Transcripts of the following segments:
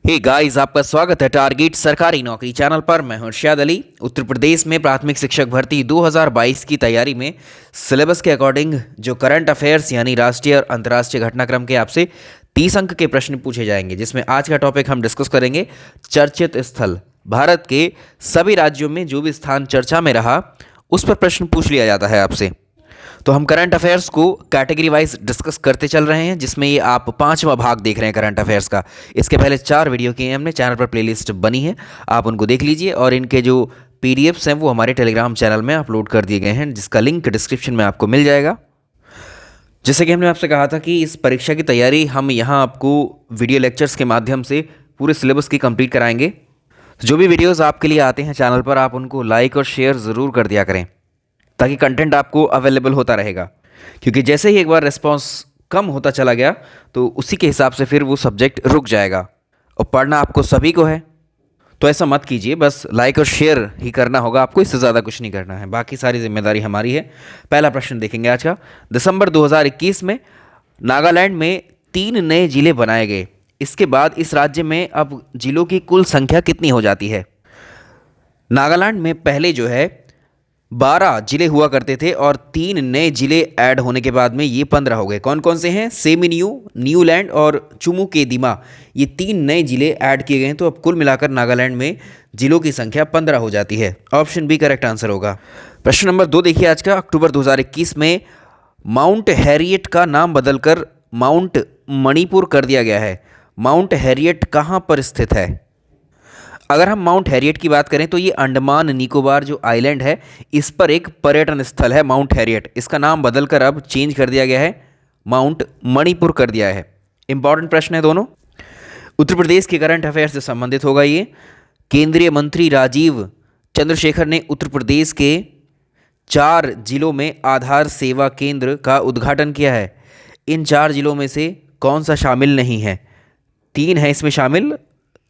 Hey guys, आपका स्वागत है टारगेट सरकारी नौकरी चैनल पर। मैं हूं इरशाद अली। उत्तर प्रदेश में प्राथमिक शिक्षक भर्ती 2022 की तैयारी में सिलेबस के अकॉर्डिंग जो करंट अफेयर्स यानी राष्ट्रीय और अंतर्राष्ट्रीय घटनाक्रम के आपसे 30 अंक के प्रश्न पूछे जाएंगे, जिसमें आज का टॉपिक हम डिस्कस करेंगे चर्चित स्थल। भारत के सभी राज्यों में जो भी स्थान चर्चा में रहा उस पर प्रश्न पूछ लिया जाता है आपसे। तो हम करंट अफेयर्स को कैटेगरी वाइज डिस्कस करते चल रहे हैं, जिसमें ये आप 5वां भाग देख रहे हैं करंट अफेयर्स का। इसके पहले 4 वीडियो किए हमने, चैनल पर प्लेलिस्ट बनी है, आप उनको देख लीजिए। और इनके जो पीडीएफ्स हैं वो हमारे टेलीग्राम चैनल में अपलोड कर दिए गए हैं, जिसका लिंक डिस्क्रिप्शन में आपको मिल जाएगा। जैसे कि हमने आपसे कहा था कि इस परीक्षा की तैयारी हम यहाँ आपको वीडियो लेक्चर्स के माध्यम से पूरे सिलेबस की कंप्लीट कराएंगे। जो भी वीडियोज़ आपके लिए आते हैं चैनल पर, आप उनको लाइक और शेयर ज़रूर कर दिया करें, ताकि कंटेंट आपको अवेलेबल होता रहेगा। क्योंकि जैसे ही एक बार रिस्पांस कम होता चला गया तो उसी के हिसाब से फिर वो सब्जेक्ट रुक जाएगा। और पढ़ना आपको सभी को है, तो ऐसा मत कीजिए, बस लाइक और शेयर ही करना होगा आपको, इससे ज़्यादा कुछ नहीं करना है। बाकी सारी जिम्मेदारी हमारी है। पहला प्रश्न देखेंगे आज का। दिसंबर 2021 में नागालैंड में 3 नए जिले बनाए गए। इसके बाद इस राज्य में अब जिलों की कुल संख्या कितनी हो जाती है? नागालैंड में पहले जो है 12 जिले हुआ करते थे और 3 नए जिले ऐड होने के बाद में ये 15 हो गए। कौन कौन से हैं? सेमिनियू, न्यूलैंड और चुमुकेदिमा, ये 3 नए जिले ऐड किए गए हैं। तो अब कुल मिलाकर नागालैंड में जिलों की संख्या 15 हो जाती है। ऑप्शन बी करेक्ट आंसर होगा। प्रश्न नंबर 2 देखिए आज का। अक्टूबर 2021 में माउंट हैरियट का नाम बदलकर माउंट मणिपुर कर दिया गया है। माउंट हैरियट कहाँ पर स्थित है? अगर हम माउंट हैरियट की बात करें तो ये अंडमान निकोबार जो आइलैंड है, इस पर एक पर्यटन स्थल है माउंट हैरियट। इसका नाम बदलकर अब चेंज कर दिया गया है, माउंट मणिपुर कर दिया है। इंपॉर्टेंट प्रश्न है दोनों। उत्तर प्रदेश के करंट अफेयर से संबंधित होगा ये। केंद्रीय मंत्री राजीव चंद्रशेखर ने उत्तर प्रदेश के 4 जिलों में आधार सेवा केंद्र का उद्घाटन किया है। इन 4 जिलों में से कौन सा शामिल नहीं है? 3 है इसमें शामिल,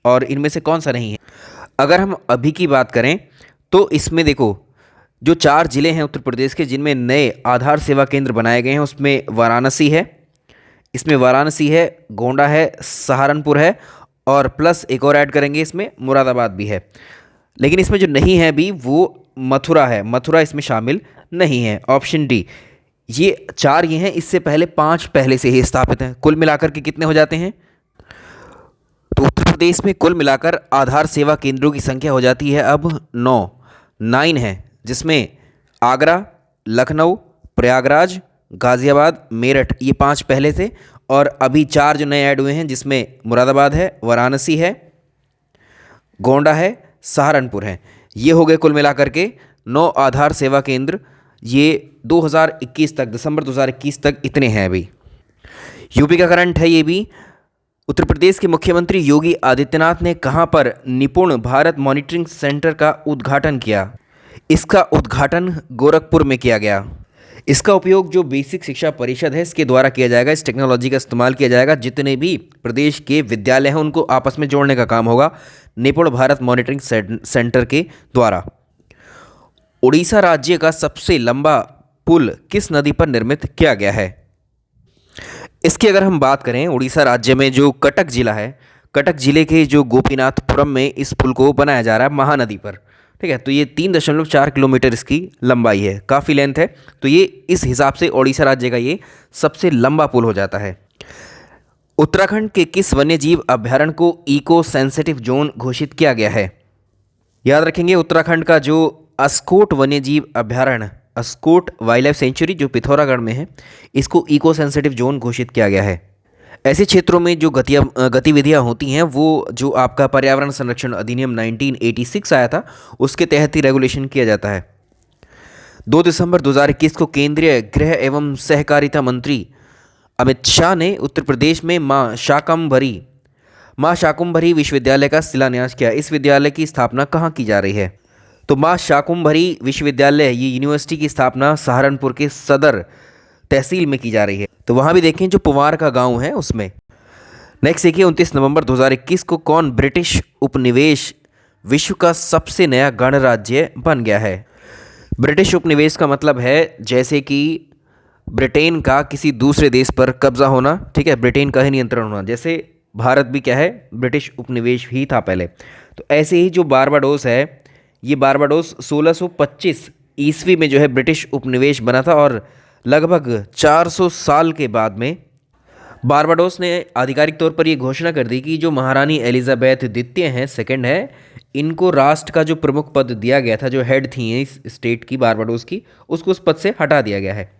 और इनमें से कौन सा नहीं है? अगर हम अभी की बात करें तो इसमें देखो, जो 4 जिले हैं उत्तर प्रदेश के जिनमें नए आधार सेवा केंद्र बनाए गए हैं, उसमें वाराणसी है, इसमें वाराणसी है, गोंडा है, सहारनपुर है, और प्लस एक और ऐड करेंगे इसमें मुरादाबाद भी है। लेकिन इसमें जो नहीं है भी वो मथुरा है, मथुरा इसमें शामिल नहीं है। Option D. ये 4 ये हैं, इससे पहले 5 पहले से ही स्थापित हैं। कुल मिलाकर के कितने हो जाते हैं? तो उत्तर प्रदेश में कुल मिलाकर आधार सेवा केंद्रों की संख्या हो जाती है अब 9 है, जिसमें आगरा, लखनऊ, प्रयागराज, गाज़ियाबाद, मेरठ, ये 5 पहले थे, और अभी 4 जो नए ऐड हुए हैं, जिसमें मुरादाबाद है, वाराणसी है, गोंडा है, सहारनपुर है। ये हो गए कुल मिलाकर के 9 आधार सेवा केंद्र। ये 2021 तक, दिसंबर 2021 तक इतने हैं अभी। यूपी का करंट है ये भी। उत्तर प्रदेश के मुख्यमंत्री योगी आदित्यनाथ ने कहां पर निपुण भारत मॉनिटरिंग सेंटर का उद्घाटन किया? इसका उद्घाटन गोरखपुर में किया गया। इसका उपयोग जो बेसिक शिक्षा परिषद है इसके द्वारा किया जाएगा। इस टेक्नोलॉजी का इस्तेमाल किया जाएगा। जितने भी प्रदेश के विद्यालय हैं उनको आपस में जोड़ने का काम होगा निपुण भारत मॉनिटरिंग सेंटर के द्वारा। उड़ीसा राज्य का सबसे लंबा पुल किस नदी पर निर्मित किया गया है? इसकी अगर हम बात करें, उड़ीसा राज्य में जो कटक जिला है, कटक जिले के जो गोपीनाथपुरम में इस पुल को बनाया जा रहा है महानदी पर। ठीक है, तो ये 3.4 किलोमीटर इसकी लंबाई है, काफ़ी लेंथ है। तो ये इस हिसाब से उड़ीसा राज्य का ये सबसे लंबा पुल हो जाता है। उत्तराखंड के किस वन्यजीव अभ्यारण्य को इको सेंसिटिव जोन घोषित किया गया है? याद रखेंगे, उत्तराखंड का जो अस्कोट वन्यजीव अभ्यारण्य, अस्कोट वाइल्ड लाइफ सेंचुरी जो पिथौरागढ़ में है, इसको इको सेंसिटिव जोन घोषित किया गया है। ऐसे क्षेत्रों में जो गतिविधियां होती हैं वो जो आपका पर्यावरण संरक्षण अधिनियम 1986 आया था उसके तहत ही रेगुलेशन किया जाता है। 2 दिसंबर 2021 को केंद्रीय गृह एवं सहकारिता मंत्री अमित शाह ने उत्तर प्रदेश में माँ शाकुंभरी विश्वविद्यालय का शिलान्यास किया। इस विद्यालय की स्थापना कहाँ की जा रही है? तो माँ शाकुंभरी विश्वविद्यालय, ये यूनिवर्सिटी की स्थापना सहारनपुर के सदर तहसील में की जा रही है। तो वहाँ भी देखें जो पुवार का गांव है उसमें। नेक्स्ट देखिए, 29 नवंबर 2021 को कौन ब्रिटिश उपनिवेश विश्व का सबसे नया गणराज्य बन गया है? ब्रिटिश उपनिवेश का मतलब है जैसे कि ब्रिटेन का किसी दूसरे देश पर कब्जा होना, ठीक है, ब्रिटेन का ही नियंत्रण होना। जैसे भारत भी क्या है, ब्रिटिश उपनिवेश ही था पहले। तो ऐसे ही जो बारबाडोस है, ये बारबाडोस 1625 ईस्वी में जो है ब्रिटिश उपनिवेश बना था, और लगभग 400 साल के बाद में बारबाडोस ने आधिकारिक तौर पर ये घोषणा कर दी कि जो महारानी एलिजाबेथ द्वितीय हैं, सेकंड है, इनको राष्ट्र का जो प्रमुख पद दिया गया था, जो हेड थी इस स्टेट की, बारबाडोस की, उसको उस पद से हटा दिया गया है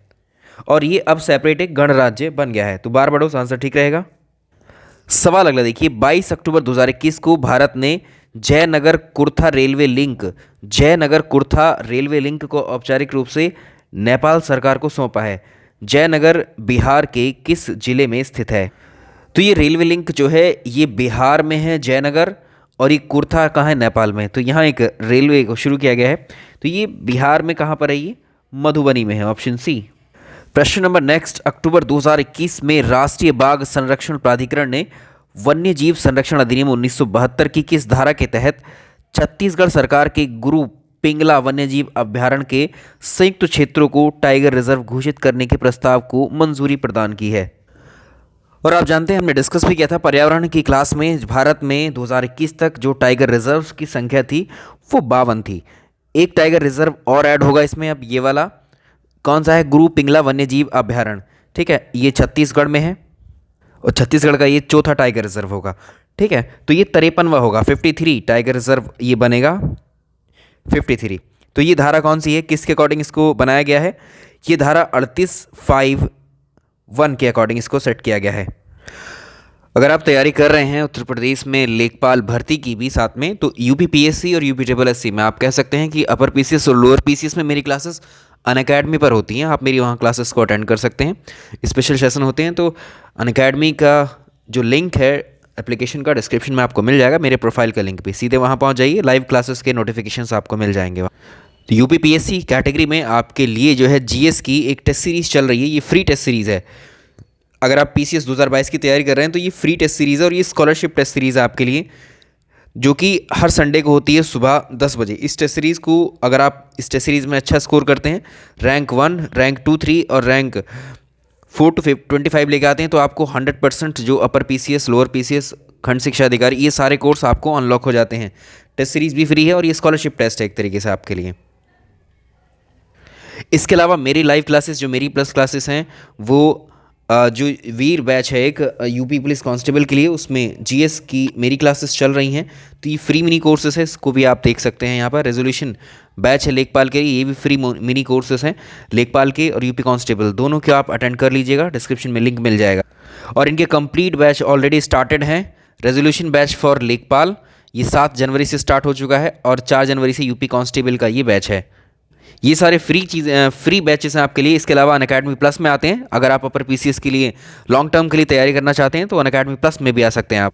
और ये अब सेपरेट एक गणराज्य बन गया है। तो बारबाडोस आंसर ठीक रहेगा। सवाल अगला देखिए, 22 अक्टूबर 2021 को भारत ने जयनगर कुर्था रेलवे लिंक को औपचारिक रूप से नेपाल सरकार को सौंपा है। जयनगर बिहार के किस जिले में स्थित है? तो ये रेलवे लिंक जो है ये बिहार में है जयनगर, और ये कुर्था कहाँ है? नेपाल में। तो यहाँ एक रेलवे को शुरू किया गया है। तो ये बिहार में कहाँ पर है? ये मधुबनी में है, ऑप्शन सी। प्रश्न नंबर नेक्स्ट, अक्टूबर 2021 में राष्ट्रीय बाघ संरक्षण प्राधिकरण ने वन्य जीव संरक्षण अधिनियम 1972 की किस धारा के तहत छत्तीसगढ़ सरकार के गुरु पिंगला वन्यजीव अभयारण्य के संयुक्त क्षेत्रों को टाइगर रिजर्व घोषित करने के प्रस्ताव को मंजूरी प्रदान की है? और आप जानते हैं, हमने डिस्कस भी किया था पर्यावरण की क्लास में, भारत में 2021 तक जो टाइगर रिजर्व की संख्या थी वो 52 थी। एक टाइगर रिजर्व और ऐड होगा इसमें, अब ये वाला कौन सा है? गुरु पिंगला वन्यजीव अभयारण्य, ठीक है, ये छत्तीसगढ़ में है और छत्तीसगढ़ का ये चौथा टाइगर रिजर्व होगा, ठीक है। तो ये 53वां होगा, 53 टाइगर रिजर्व ये बनेगा, 53। तो ये धारा कौन सी है, किसके अकॉर्डिंग इसको बनाया गया है? ये धारा 3851 के अकॉर्डिंग इसको सेट किया गया है। अगर आप तैयारी कर रहे हैं उत्तर प्रदेश में लेखपाल भर्ती की भी साथ में, तो यूपीपीएससी और यूपीएससी में आप कह सकते हैं कि अपर पीसीएस और लोअर पीसीएस में मेरी क्लासेस अनअकैडमी पर होती हैं। आप मेरी वहाँ क्लासेस को अटेंड कर सकते हैं, स्पेशल सेशन होते हैं। तो अनअकैडमी का जो लिंक है एप्लीकेशन का, डिस्क्रिप्शन में आपको मिल जाएगा, मेरे प्रोफाइल का लिंक भी, सीधे वहाँ पहुँच जाइए, लाइव क्लासेस के नोटिफिकेशंस आपको मिल जाएंगे। तो यूपीपीएससी कैटेगरी में आपके लिए जो है जीएस की एक टेस्ट सीरीज़ चल रही है, ये फ्री टेस्ट सीरीज़ है। अगर आप पीसीएस 2022 की तैयारी कर रहे हैं तो ये फ्री टेस्ट सीरीज़ है, और ये स्कॉलरशिप टेस्ट सीरीज़ है आपके लिए, जो कि हर संडे को होती है सुबह 10 बजे। इस टेस्ट सीरीज़ को अगर आप इस टेस्ट सीरीज़ में अच्छा स्कोर करते हैं, रैंक 1, रैंक 2, 3 और रैंक 4 to 25 लेके आते हैं, तो आपको 100% जो अपर पीसीएस, लोअर पीसीएस, खंड शिक्षा अधिकारी, ये सारे कोर्स आपको अनलॉक हो जाते हैं। टेस्ट सीरीज़ भी फ्री है और ये स्कॉलरशिप टेस्ट है एक तरीके से आपके लिए। इसके अलावा मेरी लाइव क्लासेस, जो मेरी प्लस क्लासेस हैं, वो जो वीर बैच है एक यूपी पुलिस कांस्टेबल के लिए, उसमें जीएस की मेरी क्लासेस चल रही हैं। तो ये फ्री मिनी कोर्सेस है, इसको भी आप देख सकते हैं। यहाँ पर रेजोल्यूशन बैच है लेखपाल के लिए, ये भी फ्री मिनी कोर्सेस हैं, लेखपाल के और यूपी कांस्टेबल दोनों के आप अटेंड कर लीजिएगा, डिस्क्रिप्शन में लिंक मिल जाएगा। और इनके कंप्लीट बैच ऑलरेडी स्टार्टेड हैं। रेजोल्यूशन बैच फॉर लेखपाल ये 7 जनवरी से स्टार्ट हो चुका है, और 4 जनवरी से यूपी कांस्टेबल का ये बैच है। ये सारे फ्री बैचेस हैं आपके लिए। इसके अलावा अनअकैडमी प्लस में आते हैं। अगर आप अपर पीसीएस के लिए लॉन्ग टर्म के लिए तैयारी करना चाहते हैं तो अनअकैडमी प्लस में भी आ सकते हैं आप।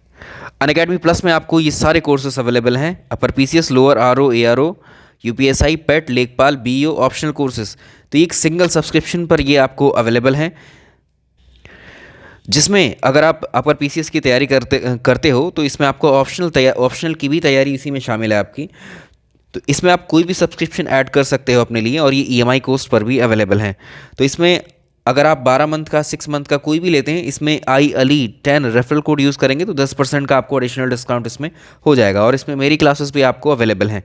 अनअकैडमी प्लस में आपको ये सारे कोर्सेस अवेलेबल हैं, upper PCS, lower RO, ARO, UPSI, PET, लेखपाल, बीईओ, ऑप्शनल कोर्सेज। तो एक सिंगल सब्सक्रिप्शन पर ये आपको अवेलेबल हैं, जिसमें अगर आप अपर पीसीएस की तैयारी करते हो तो इसमें आपको ऑप्शनल की भी तैयारी इसी में शामिल है आपकी। तो इसमें आप कोई भी सब्सक्रिप्शन ऐड कर सकते हो अपने लिए, और ये ईएमआई कॉस्ट पर भी अवेलेबल हैं। तो इसमें अगर आप 12 मंथ का, 6 मंथ का कोई भी लेते हैं, इसमें IALI10 रेफरल कोड यूज़ करेंगे तो 10% का आपको एडिशनल डिस्काउंट इसमें हो जाएगा। और इसमें मेरी क्लासेस भी आपको अवेलेबल हैं।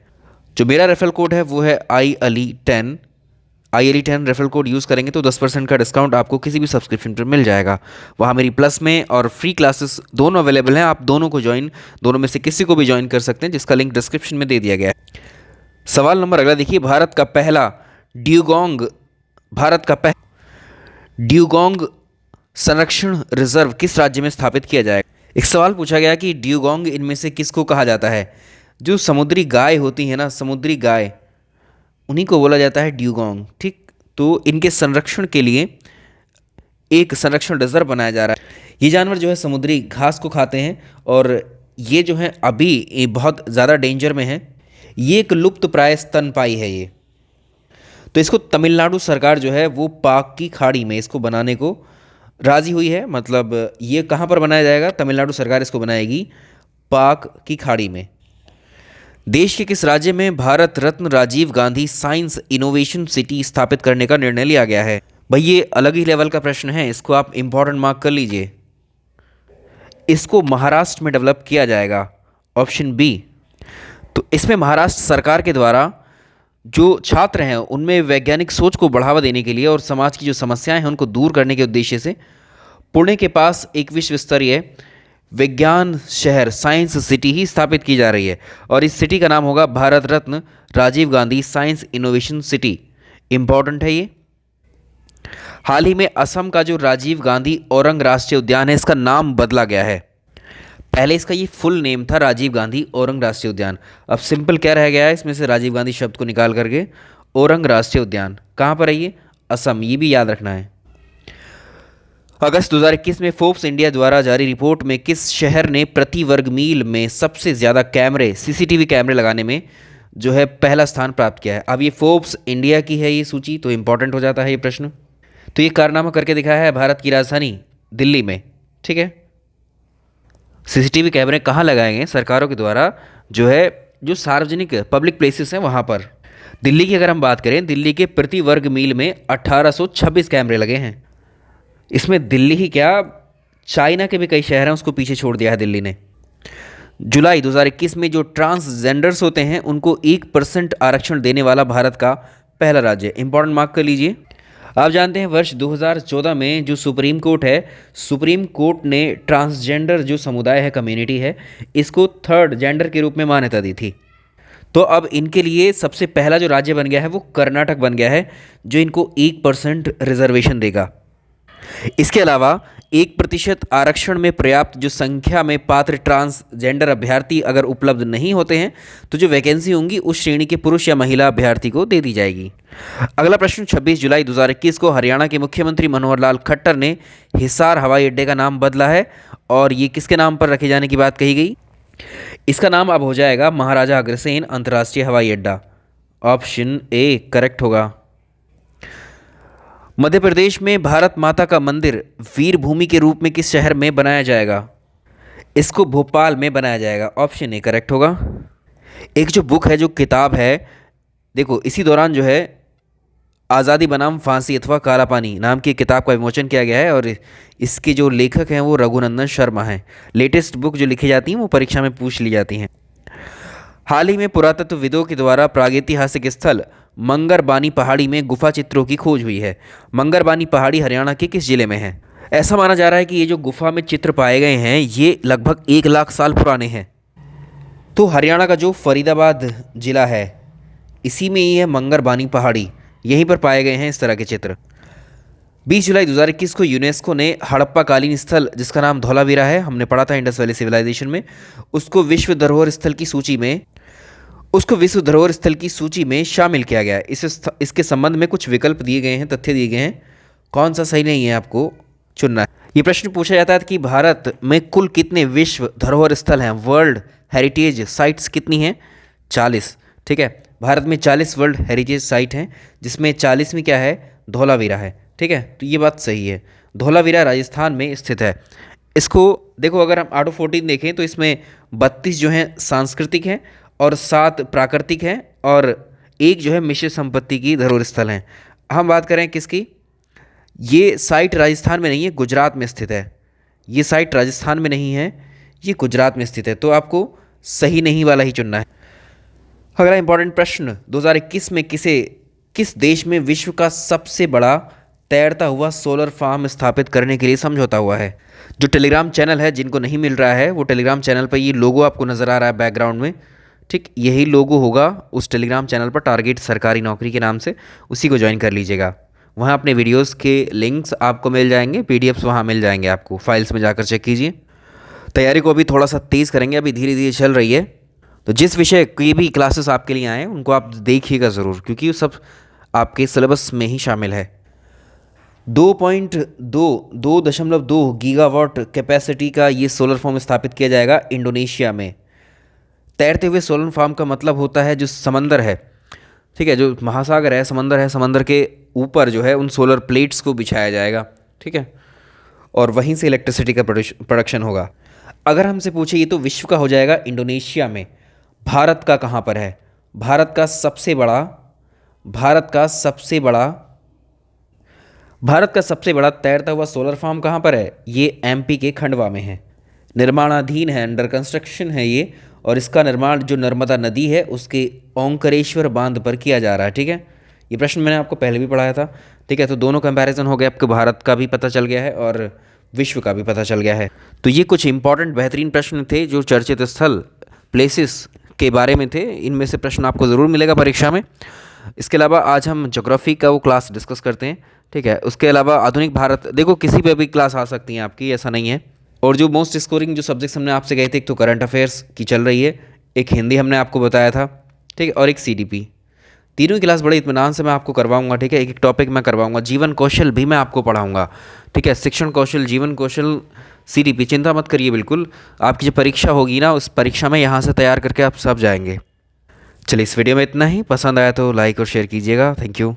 जो मेरा रेफरल कोड है वो है IALI10 रेफरल कोड यूज़ करेंगे तो 10% का डिस्काउंट आपको किसी भी सब्सक्रिप्शन पर मिल जाएगा। वहाँ मेरी प्लस में और फ्री क्लासेस दोनों अवेलेबल हैं। आप दोनों में से किसी को भी ज्वाइन कर सकते हैं, जिसका लिंक डिस्क्रिप्शन में दे दिया गया है। सवाल नंबर अगला देखिए, भारत का पहला ड्यूगोंग संरक्षण रिजर्व किस राज्य में स्थापित किया जाएगा? एक सवाल पूछा गया कि ड्यूगोंग इनमें से किसको कहा जाता है? जो समुद्री गाय होती है ना, समुद्री गाय, उन्हीं को बोला जाता है ड्यूगोंग, ठीक। तो इनके संरक्षण के लिए एक संरक्षण रिजर्व बनाया जा रहा है। ये जानवर जो है समुद्री घास को खाते हैं, और ये जो है अभी बहुत ज़्यादा डेंजर में है। ये एक लुप्त प्राय स्तनपायी है ये। तो इसको तमिलनाडु सरकार जो है वो पाक की खाड़ी में इसको बनाने को राज़ी हुई है। मतलब ये कहाँ पर बनाया जाएगा? तमिलनाडु सरकार इसको बनाएगी पाक की खाड़ी में। देश के किस राज्य में Bharat Ratna Rajiv Gandhi science innovation city स्थापित करने का निर्णय लिया गया है? भाई ये अलग ही लेवल का प्रश्न है, इसको आप इंपॉर्टेंट मार्क कर लीजिए। इसको महाराष्ट्र में डेवलप किया जाएगा, ऑप्शन बी। तो इसमें महाराष्ट्र सरकार के द्वारा जो छात्र हैं उनमें वैज्ञानिक सोच को बढ़ावा देने के लिए और समाज की जो समस्याएं हैं उनको दूर करने के उद्देश्य से पुणे के पास एक विश्व स्तरीय विज्ञान शहर साइंस सिटी ही स्थापित की जा रही है, और इस सिटी का नाम होगा Bharat Ratna Rajiv Gandhi science innovation city. Important है ये। हाल ही में असम का जो राजीव गांधी औरंग राष्ट्रीय उद्यान है इसका नाम बदला गया है। पहले इसका ये फुल नेम था राजीव गांधी औरंग राष्ट्रीय उद्यान, अब सिंपल क्या रह गया है इसमें से राजीव गांधी शब्द को निकाल करके औरंग राष्ट्रीय उद्यान। कहाँ पर है ये? असम, ये भी याद रखना है। अगस्त 2021 में फोर्ब्स इंडिया द्वारा जारी रिपोर्ट में किस शहर ने प्रति वर्ग मील में सबसे ज़्यादा कैमरे सीसीटीवी कैमरे लगाने में जो है पहला स्थान प्राप्त किया है? अब ये फोर्ब्स इंडिया की है ये सूची, तो इंपॉर्टेंट हो जाता है ये प्रश्न। तो ये कारनामा करके दिखाया है भारत की राजधानी दिल्ली में। ठीक है, सीसीटीवी कैमरे कहाँ लगाए गए सरकारों के द्वारा? जो है जो सार्वजनिक पब्लिक प्लेसेस हैं वहाँ पर। दिल्ली की अगर हम बात करें, दिल्ली के प्रति वर्ग मील में 1826 कैमरे लगे हैं। इसमें दिल्ली ही क्या, चाइना के भी कई शहर हैं उसको पीछे छोड़ दिया है दिल्ली ने। जुलाई 2021 में जो ट्रांसजेंडर्स होते हैं उनको 1% आरक्षण देने वाला भारत का पहला राज्य। इंपॉर्टेंट मार्क कर लीजिए। आप जानते हैं वर्ष 2014 में जो सुप्रीम कोर्ट है, सुप्रीम कोर्ट ने ट्रांसजेंडर जो समुदाय है, कम्युनिटी है, इसको थर्ड जेंडर के रूप में मान्यता दी थी। तो अब इनके लिए सबसे पहला जो राज्य बन गया है वो कर्नाटक बन गया है, जो इनको 1% रिजर्वेशन देगा। इसके अलावा 1% आरक्षण में पर्याप्त जो संख्या में पात्र ट्रांसजेंडर अभ्यर्थी अगर उपलब्ध नहीं होते हैं तो जो वैकेंसी होंगी उस श्रेणी के पुरुष या महिला अभ्यर्थी को दे दी जाएगी। अगला प्रश्न, 26 जुलाई 2021 को हरियाणा के मुख्यमंत्री मनोहर लाल खट्टर ने हिसार हवाई अड्डे का नाम बदला है, और ये किसके नाम पर रखे जाने की बात कही गई? इसका नाम अब हो जाएगा महाराजा अग्रसेन अंतर्राष्ट्रीय हवाई अड्डा। ऑप्शन ए करेक्ट होगा। मध्य प्रदेश में भारत माता का मंदिर वीर भूमि के रूप में किस शहर में बनाया जाएगा? इसको भोपाल में बनाया जाएगा। ऑप्शन ए करेक्ट होगा। एक जो बुक है, जो किताब है, देखो इसी दौरान जो है आज़ादी बनाम फांसी अथवा काला पानी नाम की किताब का विमोचन किया गया है, और इसके जो लेखक हैं वो रघुनंदन शर्मा हैं। लेटेस्ट बुक जो लिखी जाती हैं वो परीक्षा में पूछ ली जाती हैं। हाल ही में पुरातत्वविदों के द्वारा प्रागैतिहासिक स्थल मंगरबानी पहाड़ी में गुफा चित्रों की खोज हुई है। मंगरबानी पहाड़ी हरियाणा के किस जिले में है? ऐसा माना जा रहा है कि ये जो गुफा में चित्र पाए गए हैं ये लगभग 1 लाख साल पुराने हैं। तो हरियाणा का जो फरीदाबाद जिला है इसी में ही है मंगरबानी पहाड़ी, यहीं पर पाए गए हैं इस तरह के चित्र। 20 जुलाई 2021 को यूनेस्को ने हड़प्पा कालीन स्थल, जिसका नाम धौलावीरा है, हमने पढ़ा था इंडस वैली सिविलाइजेशन में, उसको विश्व धरोहर स्थल की सूची में शामिल किया गया है। इसके संबंध में कुछ विकल्प दिए गए हैं, तथ्य दिए गए हैं, कौन सा सही नहीं है आपको चुनना है। ये प्रश्न पूछा जाता है कि भारत में कुल कितने विश्व धरोहर स्थल हैं, वर्ल्ड हेरिटेज साइट्स कितनी हैं? 40। ठीक है, भारत में 40 वर्ल्ड हेरिटेज साइट हैं, जिसमें 40वीं क्या है? धौलावीरा है। ठीक है, तो ये बात सही है। धौलावीरा राजस्थान में स्थित है। इसको देखो, अगर हम आउट ऑफ 14 देखें तो इसमें 32 जो हैं सांस्कृतिक हैं और 7 प्राकृतिक हैं और 1 जो है मिश्र संपत्ति की धरोहर स्थल हैं। हम बात करें किसकी? ये साइट राजस्थान में नहीं है, गुजरात में स्थित है। ये साइट राजस्थान में नहीं है, ये गुजरात में स्थित है। तो आपको सही नहीं वाला ही चुनना है। अगला इंपॉर्टेंट प्रश्न, 2021 में किस देश में विश्व का सबसे बड़ा तैरता हुआ सोलर फार्म स्थापित करने के लिए समझौता हुआ है? जो टेलीग्राम चैनल है, जिनको नहीं मिल रहा है वो टेलीग्राम चैनल पर ये लोगो आपको नज़र आ रहा है बैकग्राउंड में, ठीक, यही लोगो होगा उस टेलीग्राम चैनल पर, टारगेट सरकारी नौकरी के नाम से, उसी को ज्वाइन कर लीजिएगा। वहाँ अपने वीडियोस के लिंक्स आपको मिल जाएंगे, पीडीएफ्स वहाँ मिल जाएंगे आपको, फाइल्स में जाकर चेक कीजिए। तैयारी को अभी थोड़ा सा तेज़ करेंगे, अभी धीरे धीरे चल रही है। तो जिस विषय की भी क्लासेस आपके लिए आए उनको आप देखिएगा ज़रूर, क्योंकि वो सब आपके सिलेबस में ही शामिल है। 2.2 गीगावाट कैपेसिटी का ये सोलर फार्म स्थापित किया जाएगा इंडोनेशिया में। तैरते हुए सोलर फार्म का मतलब होता है जो समंदर है, ठीक है, जो महासागर है, समंदर है, समंदर के ऊपर जो है उन सोलर प्लेट्स को बिछाया जाएगा, ठीक है, और वहीं से इलेक्ट्रिसिटी का प्रोडक्शन होगा। अगर हमसे पूछे ये तो विश्व का हो जाएगा इंडोनेशिया में। भारत का कहाँ पर है? भारत का सबसे बड़ा तैरता हुआ सोलर फार्म कहाँ पर है? ये एमपी के खंडवा में है। निर्माणाधीन है, अंडर कंस्ट्रक्शन है ये, और इसका निर्माण जो नर्मदा नदी है उसके ओंकारेश्वर बांध पर किया जा रहा है। ठीक है, ये प्रश्न मैंने आपको पहले भी पढ़ाया था। ठीक है, तो दोनों कंपैरिजन हो गया, आपको भारत का भी पता चल गया है और विश्व का भी पता चल गया है। तो ये कुछ इंपॉर्टेंट बेहतरीन प्रश्न थे जो चर्चित स्थल प्लेसेस के बारे में थे। इनमें से प्रश्न आपको ज़रूर मिलेगा परीक्षा में। इसके अलावा आज हम ज्योग्राफी का वो क्लास डिस्कस करते हैं। ठीक है, उसके अलावा आधुनिक भारत, देखो किसी पे भी क्लास आ सकती है आपकी, ऐसा नहीं है। और जो मोस्ट स्कोरिंग जो सब्जेक्ट्स हमने आपसे गए थे, एक तो करंट अफेयर्स की चल रही है, एक हिंदी हमने आपको बताया था, ठीक है, और एक सीडीपी। तीनों ही क्लास बड़े इत्मीनान से मैं आपको करवाऊंगा। ठीक है, एक एक टॉपिक मैं करवाऊंगा, जीवन कौशल भी मैं आपको पढ़ाऊंगा। ठीक है, शिक्षण कौशल, जीवन कौशल, सीडीपी, चिंता मत करिए बिल्कुल। आपकी जो परीक्षा होगी ना, उस परीक्षा में यहाँ से तैयार करके आप सब जाएंगे। चलिए, इस वीडियो में इतना ही। पसंद आया तो लाइक और शेयर कीजिएगा। Thank you.